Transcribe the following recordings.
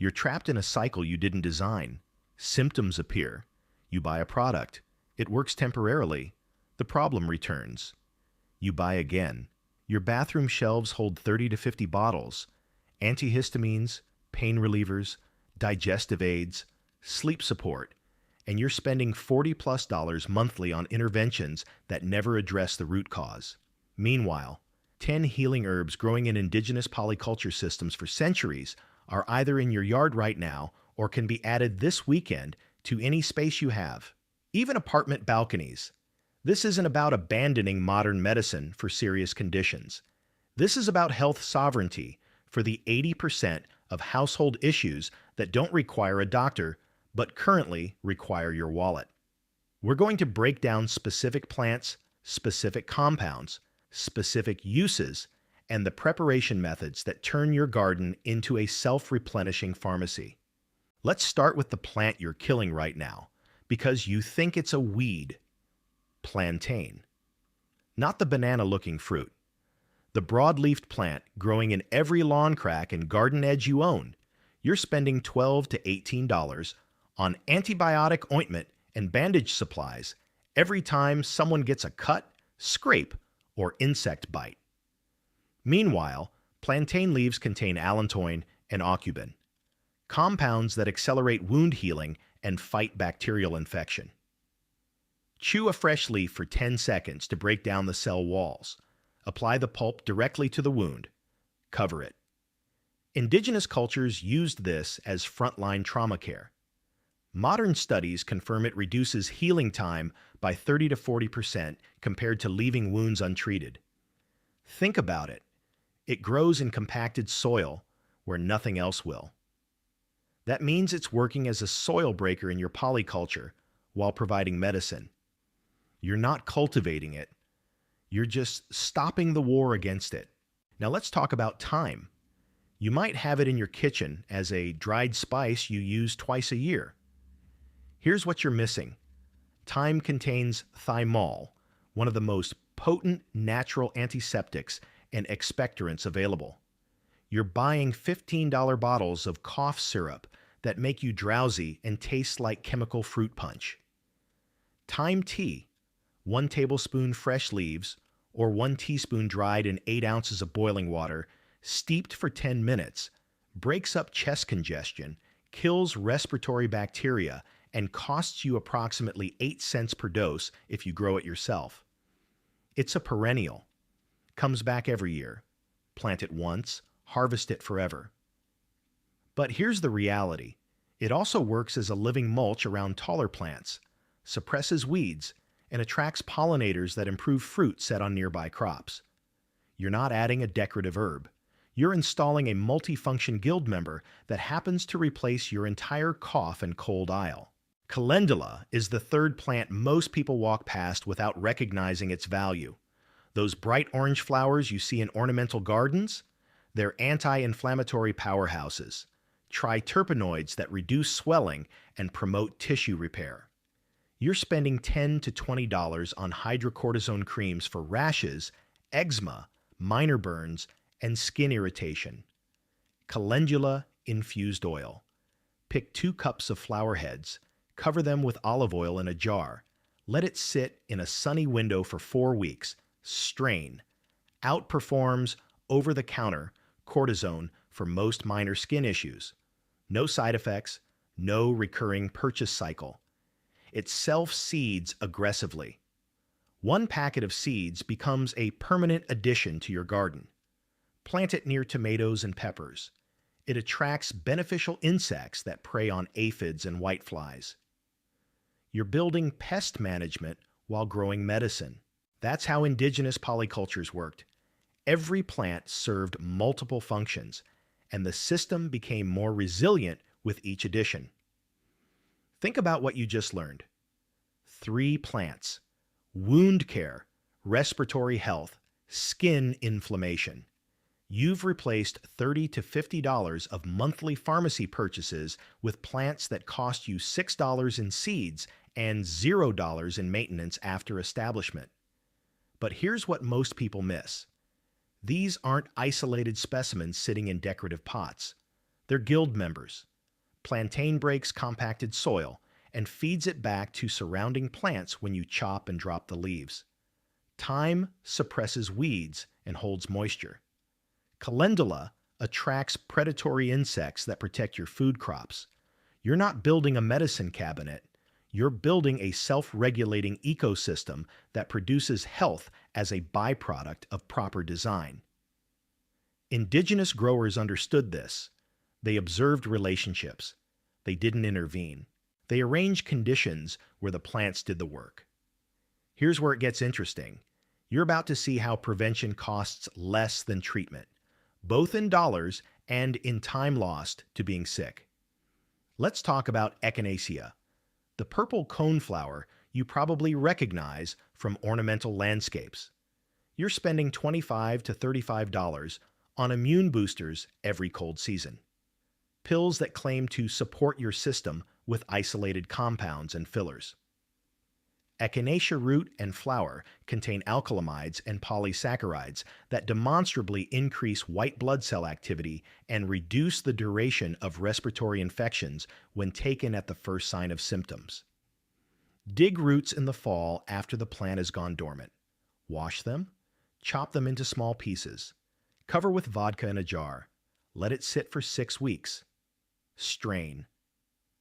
You're trapped in a cycle you didn't design. Symptoms appear. You buy a product. It works temporarily. The problem returns. You buy again. Your bathroom shelves hold 30 to 50 bottles. Antihistamines, pain relievers, digestive aids, sleep support, and you're spending $40+ monthly on interventions that never address the root cause. Meanwhile, 10 healing herbs growing in indigenous polyculture systems for centuries are either in your yard right now or can be added this weekend to any space you have. Even apartment balconies. This isn't about abandoning modern medicine for serious conditions. This is about health sovereignty for the 80% of household issues that don't require a doctor but currently require your wallet. We're going to break down specific plants, specific compounds, specific uses, and the preparation methods that turn your garden into a self-replenishing pharmacy. Let's start with the plant you're killing right now because you think it's a weed. Plantain. Not the banana-looking fruit. The broad-leafed plant growing in every lawn crack and garden edge you own. You're spending $12 to $18 on antibiotic ointment and bandage supplies every time someone gets a cut, scrape, or insect bite. Meanwhile, plantain leaves contain allantoin and aucubin, compounds that accelerate wound healing and fight bacterial infection. Chew a fresh leaf for 10 seconds to break down the cell walls. Apply the pulp directly to the wound. Cover it. Indigenous cultures used this as frontline trauma care. Modern studies confirm it reduces healing time by 30 to 40% compared to leaving wounds untreated. Think about it. It grows in compacted soil where nothing else will. That means it's working as a soil breaker in your polyculture while providing medicine. You're not cultivating it. You're just stopping the war against it. Now let's talk about thyme. You might have it in your kitchen as a dried spice you use twice a year. Here's what you're missing. Thyme contains thymol, one of the most potent natural antiseptics and expectorants available. You're buying $15 bottles of cough syrup that make you drowsy and taste like chemical fruit punch. Thyme tea, 1 tablespoon fresh leaves, or 1 teaspoon dried in 8 ounces of boiling water, steeped for 10 minutes, breaks up chest congestion, kills respiratory bacteria, and costs you approximately 8 cents per dose if you grow it yourself. It's a perennial. Comes back every year. Plant it once, harvest it forever. But here's the reality. It also works as a living mulch around taller plants, suppresses weeds, and attracts pollinators that improve fruit set on nearby crops. You're not adding a decorative herb. You're installing a multifunction guild member that happens to replace your entire cough and cold aisle. Calendula is the third plant most people walk past without recognizing its value. Those bright orange flowers you see in ornamental gardens? They're anti-inflammatory powerhouses, triterpenoids that reduce swelling and promote tissue repair. You're spending $10 to $20 on hydrocortisone creams for rashes, eczema, minor burns, and skin irritation. Calendula infused oil. Pick 2 cups of flower heads, cover them with olive oil in a jar. Let it sit in a sunny window for 4 weeks. Strain. Outperforms over-the-counter cortisone for most minor skin issues. No side effects, no recurring purchase cycle. It self-seeds aggressively. 1 packet of seeds becomes a permanent addition to your garden. Plant it near tomatoes and peppers. It attracts beneficial insects that prey on aphids and whiteflies. You're building pest management while growing medicine. That's how indigenous polycultures worked. Every plant served multiple functions, and the system became more resilient with each addition. Think about what you just learned. 3 plants: wound care, respiratory health, skin inflammation. You've replaced $30 to $50 of monthly pharmacy purchases with plants that cost you $6 in seeds and $0 in maintenance after establishment. But here's what most people miss. These aren't isolated specimens sitting in decorative pots. They're guild members, Plantain breaks compacted soil and feeds it back to surrounding plants when you chop and drop the leaves. Thyme suppresses weeds and holds moisture. Calendula attracts predatory insects that protect your food crops. You're not building a medicine cabinet. You're building a self-regulating ecosystem that produces health as a byproduct of proper design. Indigenous growers understood this. They observed relationships. They didn't intervene. They arranged conditions where the plants did the work. Here's where it gets interesting. You're about to see how prevention costs less than treatment, both in dollars and in time lost to being sick. Let's talk about echinacea, the purple coneflower you probably recognize from ornamental landscapes. You're spending $25 to $35 on immune boosters every cold season. Pills that claim to support your system with isolated compounds and fillers. Echinacea root and flower contain alkylamides and polysaccharides that demonstrably increase white blood cell activity and reduce the duration of respiratory infections when taken at the first sign of symptoms. Dig roots in the fall after the plant has gone dormant. Wash them, chop them into small pieces. Cover with vodka in a jar. Let it sit for 6 weeks. Strain.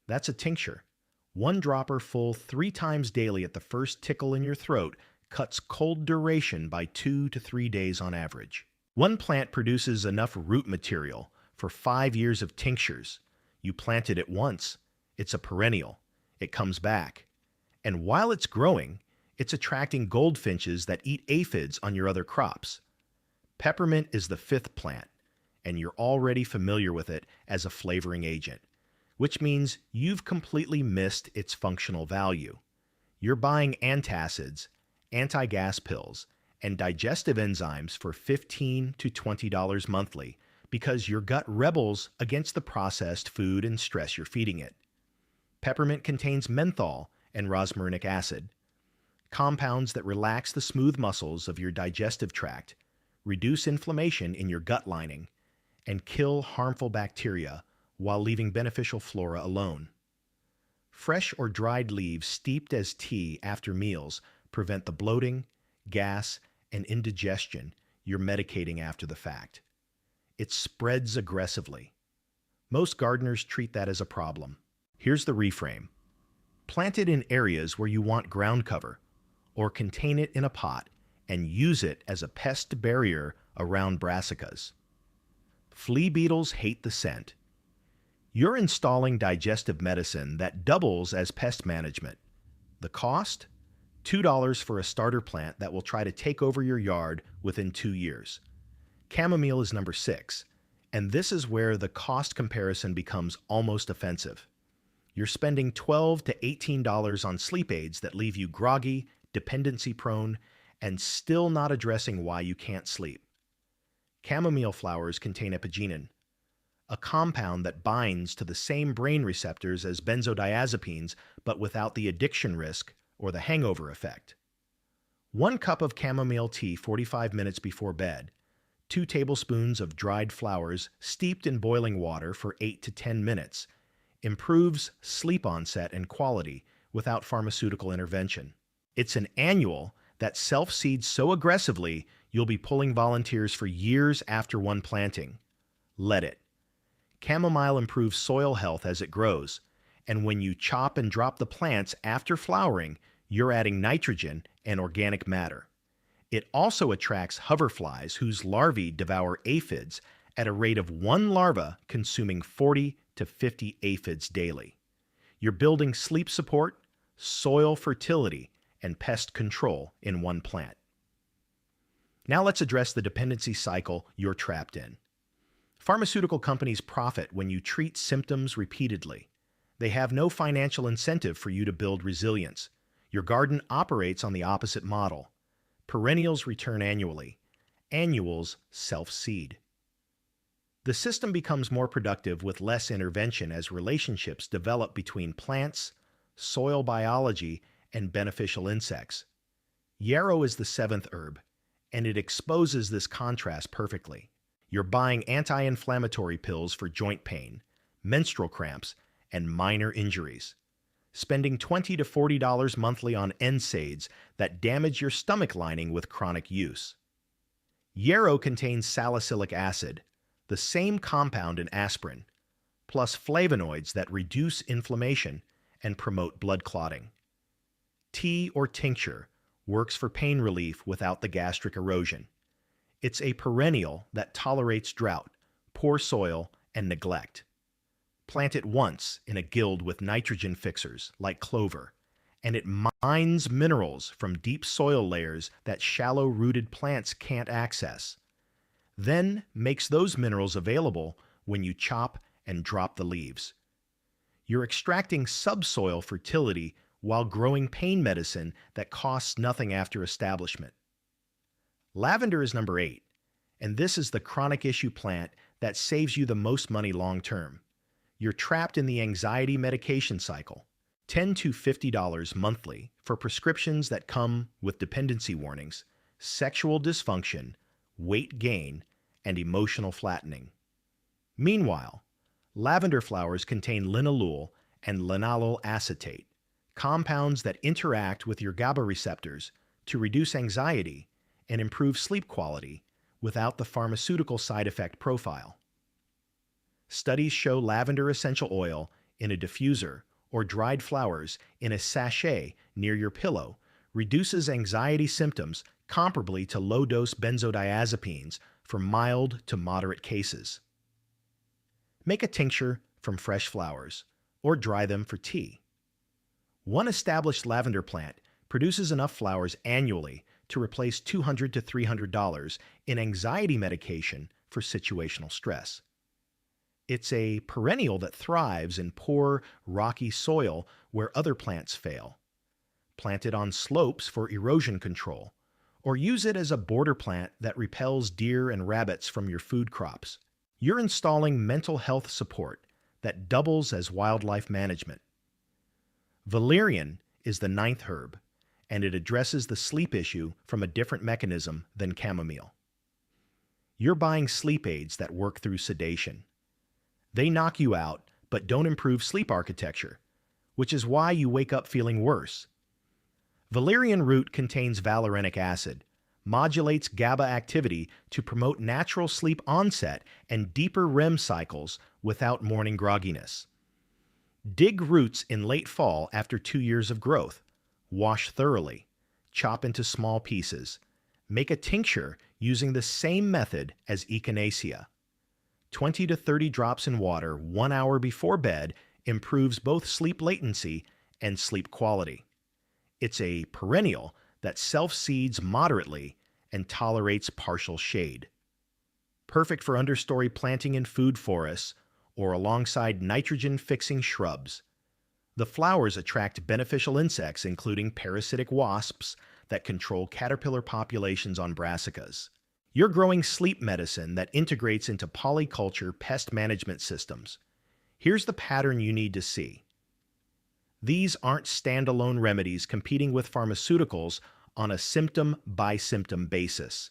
That's a tincture. 1 dropper full 3 times daily at the first tickle in your throat cuts cold duration by 2 to 3 days on average. One plant produces enough root material for 5 years of tinctures. You planted it once. It's a perennial. It comes back. And while it's growing, it's attracting goldfinches that eat aphids on your other crops. Peppermint is the 5th plant, and you're already familiar with it as a flavoring agent, which means you've completely missed its functional value. You're buying antacids, anti-gas pills, and digestive enzymes for $15 to $20 monthly because your gut rebels against the processed food and stress you're feeding it. Peppermint contains menthol and rosmarinic acid, compounds that relax the smooth muscles of your digestive tract, reduce inflammation in your gut lining, and kill harmful bacteria while leaving beneficial flora alone. Fresh or dried leaves steeped as tea after meals prevent the bloating, gas, and indigestion you're medicating after the fact. It spreads aggressively. Most gardeners treat that as a problem. Here's the reframe. Plant it in areas where you want ground cover, or contain it in a pot and use it as a pest barrier around brassicas. Flea beetles hate the scent. You're installing digestive medicine that doubles as pest management. The cost? $2 for a starter plant that will try to take over your yard within 2 years. Chamomile is number 6, and this is where the cost comparison becomes almost offensive. You're spending $12 to $18 on sleep aids that leave you groggy, dependency-prone, and still not addressing why you can't sleep. Chamomile flowers contain epigenin, a compound that binds to the same brain receptors as benzodiazepines but without the addiction risk or the hangover effect. 1 cup of chamomile tea 45 minutes before bed, 2 tablespoons of dried flowers steeped in boiling water for 8 to 10 minutes, improves sleep onset and quality without pharmaceutical intervention. It's an annual that self-seeds so aggressively you'll be pulling volunteers for years after one planting. Let it. Chamomile improves soil health as it grows, and when you chop and drop the plants after flowering, you're adding nitrogen and organic matter. It also attracts hoverflies whose larvae devour aphids at a rate of 1 larva consuming 40 to 50 aphids daily. You're building sleep support, soil fertility, and pest control in one plant. Now let's address the dependency cycle you're trapped in. Pharmaceutical companies profit when you treat symptoms repeatedly. They have no financial incentive for you to build resilience. Your garden operates on the opposite model. Perennials return annually. Annuals self-seed. The system becomes more productive with less intervention as relationships develop between plants, soil biology, and beneficial insects. Yarrow is the 7th herb, and it exposes this contrast perfectly. You're buying anti-inflammatory pills for joint pain, menstrual cramps, and minor injuries. Spending $20 to $40 monthly on NSAIDs that damage your stomach lining with chronic use. Yarrow contains salicylic acid, the same compound in aspirin, plus flavonoids that reduce inflammation and promote blood clotting. Tea or tincture works for pain relief without the gastric erosion. It's a perennial that tolerates drought, poor soil, and neglect. Plant it once in a guild with nitrogen fixers like clover, and it mines minerals from deep soil layers that shallow-rooted plants can't access. Then makes those minerals available when you chop and drop the leaves. You're extracting subsoil fertility while growing pain medicine that costs nothing after establishment. Lavender is number 8, and this is the chronic issue plant that saves you the most money long term. You're trapped in the anxiety medication cycle, $10 to $50 monthly for prescriptions that come with dependency warnings, sexual dysfunction, weight gain, and emotional flattening. Meanwhile, lavender flowers contain linalool and linalool acetate, compounds that interact with your GABA receptors to reduce anxiety and improve sleep quality without the pharmaceutical side effect profile. Studies show lavender essential oil in a diffuser or dried flowers in a sachet near your pillow reduces anxiety symptoms comparably to low-dose benzodiazepines for mild to moderate cases. Make a tincture from fresh flowers or dry them for tea. One established lavender plant produces enough flowers annually to replace $200 to $300 in anxiety medication for situational stress. It's a perennial that thrives in poor, rocky soil where other plants fail. Plant it on slopes for erosion control, or use it as a border plant that repels deer and rabbits from your food crops. You're installing mental health support that doubles as wildlife management. Valerian is the 9th herb, and it addresses the sleep issue from a different mechanism than chamomile. You're buying sleep aids that work through sedation. They knock you out, but don't improve sleep architecture, which is why you wake up feeling worse. Valerian root contains valerianic acid, modulates GABA activity to promote natural sleep onset and deeper REM cycles without morning grogginess. Dig roots in late fall after 2 years of growth. Wash thoroughly. Chop into small pieces. Make a tincture using the same method as echinacea. 20 to 30 drops in water 1 hour before bed improves both sleep latency and sleep quality. It's a perennial that self-seeds moderately and tolerates partial shade. Perfect for understory planting in food forests or alongside nitrogen-fixing shrubs. The flowers attract beneficial insects, including parasitic wasps that control caterpillar populations on brassicas. You're growing sleep medicine that integrates into polyculture pest management systems. Here's the pattern you need to see. These aren't standalone remedies competing with pharmaceuticals on a symptom-by-symptom basis.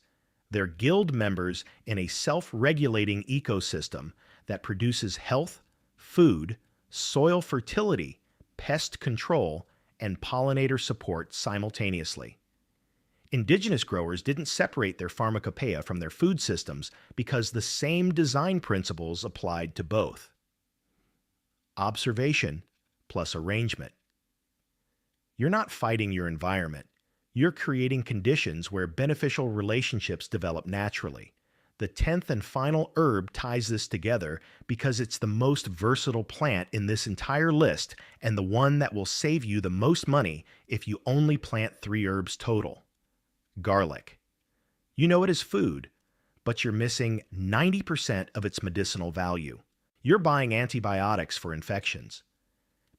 They're guild members in a self-regulating ecosystem that produces health, food, soil fertility, pest control, and pollinator support simultaneously. Indigenous growers didn't separate their pharmacopoeia from their food systems because the same design principles applied to both. Observation plus arrangement. You're not fighting your environment. You're creating conditions where beneficial relationships develop naturally. The 10th and final herb ties this together because it's the most versatile plant in this entire list and the one that will save you the most money if you only plant 3 herbs total. Garlic. You know it as food, but you're missing 90% of its medicinal value. You're buying antibiotics for infections,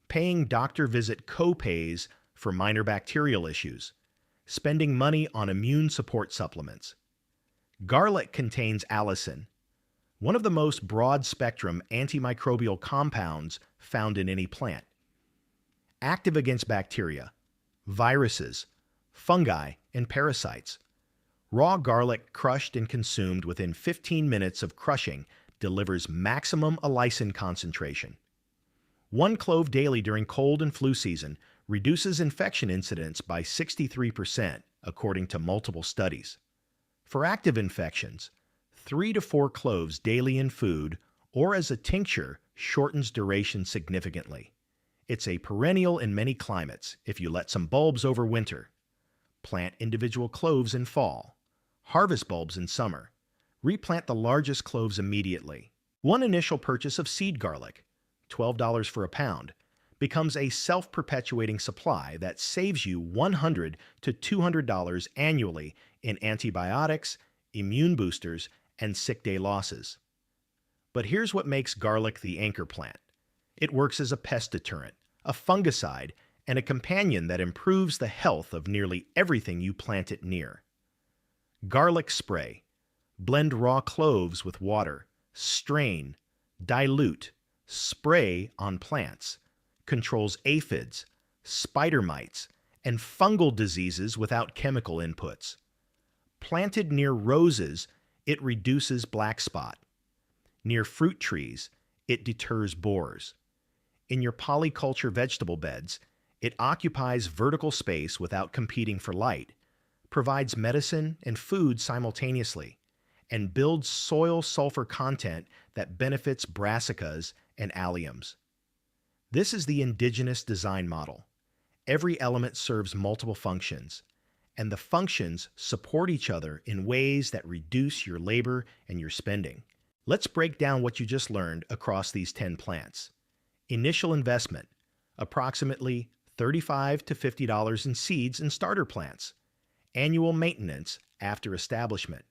paying doctor visit co-pays for minor bacterial issues, spending money on immune support supplements. Garlic contains allicin, one of the most broad-spectrum antimicrobial compounds found in any plant. Active against bacteria, viruses, fungi, and parasites. Raw garlic crushed and consumed within 15 minutes of crushing delivers maximum allicin concentration. One clove daily during cold and flu season reduces infection incidence by 63%, according to multiple studies. For active infections, 3 to 4 cloves daily in food or as a tincture shortens duration significantly. It's a perennial in many climates if you let some bulbs over winter. Plant individual cloves in fall. Harvest bulbs in summer. Replant the largest cloves immediately. One initial purchase of seed garlic, $12 for a pound, becomes a self-perpetuating supply that saves you $100 to $200 annually in antibiotics, immune boosters, and sick day losses. But here's what makes garlic the anchor plant. It works as a pest deterrent, a fungicide, and a companion that improves the health of nearly everything you plant it near. Garlic spray. Blend raw cloves with water, strain, dilute, spray on plants. Controls aphids, spider mites, and fungal diseases without chemical inputs. Planted near roses, it reduces black spot. Near fruit trees, it deters borers. In your polyculture vegetable beds, it occupies vertical space without competing for light, provides medicine and food simultaneously, and builds soil sulfur content that benefits brassicas and alliums. This is the indigenous design model. Every element serves multiple functions, and the functions support each other in ways that reduce your labor and your spending. Let's break down what you just learned across these 10 plants. Initial investment, approximately $35 to $50 in seeds and starter plants. Annual maintenance after establishment,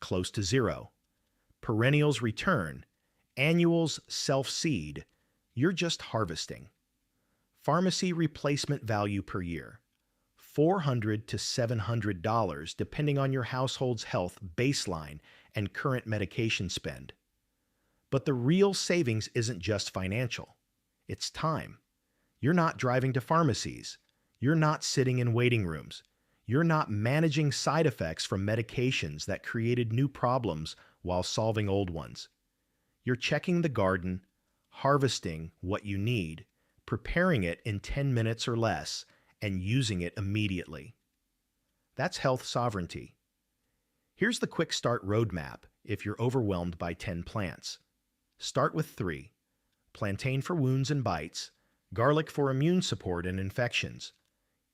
close to zero. Perennials return, annuals self-seed, you're just harvesting. Pharmacy replacement value per year, $400 to $700 depending on your household's health baseline and current medication spend. But the real savings isn't just financial, it's time. You're not driving to pharmacies, you're not sitting in waiting rooms, you're not managing side effects from medications that created new problems while solving old ones. You're checking the garden, harvesting what you need, preparing it in 10 minutes or less, and using it immediately. That's health sovereignty. Here's the quick start roadmap if you're overwhelmed by 10 plants. Start with 3. Plantain for wounds and bites, garlic for immune support and infections,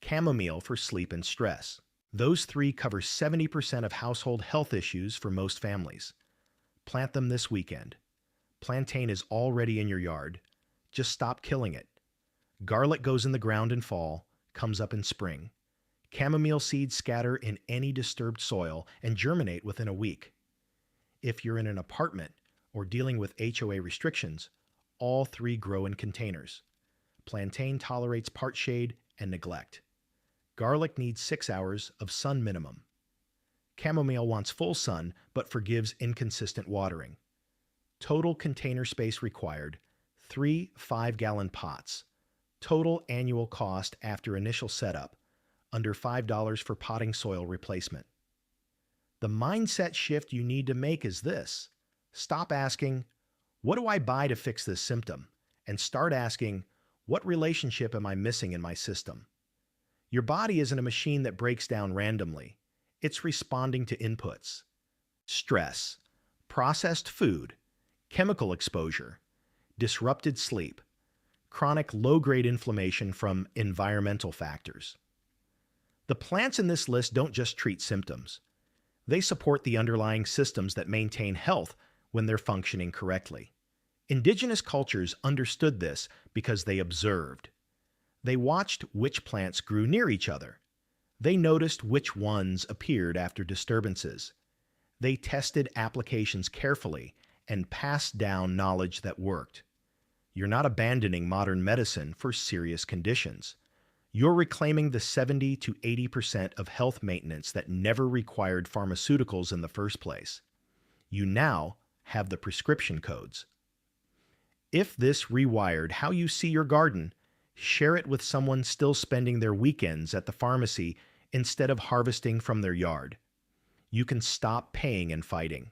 chamomile for sleep and stress. Those 3 cover 70% of household health issues for most families. Plant them this weekend. Plantain is already in your yard. Just stop killing it. Garlic goes in the ground in fall, comes up in spring. Chamomile seeds scatter in any disturbed soil and germinate within a week. If you're in an apartment or dealing with HOA restrictions, all 3 grow in containers. Plantain tolerates part shade and neglect. Garlic needs 6 hours of sun minimum. Chamomile wants full sun but forgives inconsistent watering. Total container space required, 3 5-gallon pots. Total annual cost after initial setup, under $5 for potting soil replacement. The mindset shift you need to make is this. Stop asking, what do I buy to fix this symptom? And start asking, what relationship am I missing in my system? Your body isn't a machine that breaks down randomly. It's responding to inputs. Stress, processed food, chemical exposure, disrupted sleep, chronic low-grade inflammation from environmental factors. The plants in this list don't just treat symptoms. They support the underlying systems that maintain health when they're functioning correctly. Indigenous cultures understood this because they observed. They watched which plants grew near each other. They noticed which ones appeared after disturbances. They tested applications carefully and passed down knowledge that worked. You're not abandoning modern medicine for serious conditions. You're reclaiming the 70 to 80% of health maintenance that never required pharmaceuticals in the first place. You now have the prescription codes. If this rewired how you see your garden, share it with someone still spending their weekends at the pharmacy instead of harvesting from their yard. You can stop paying and fighting.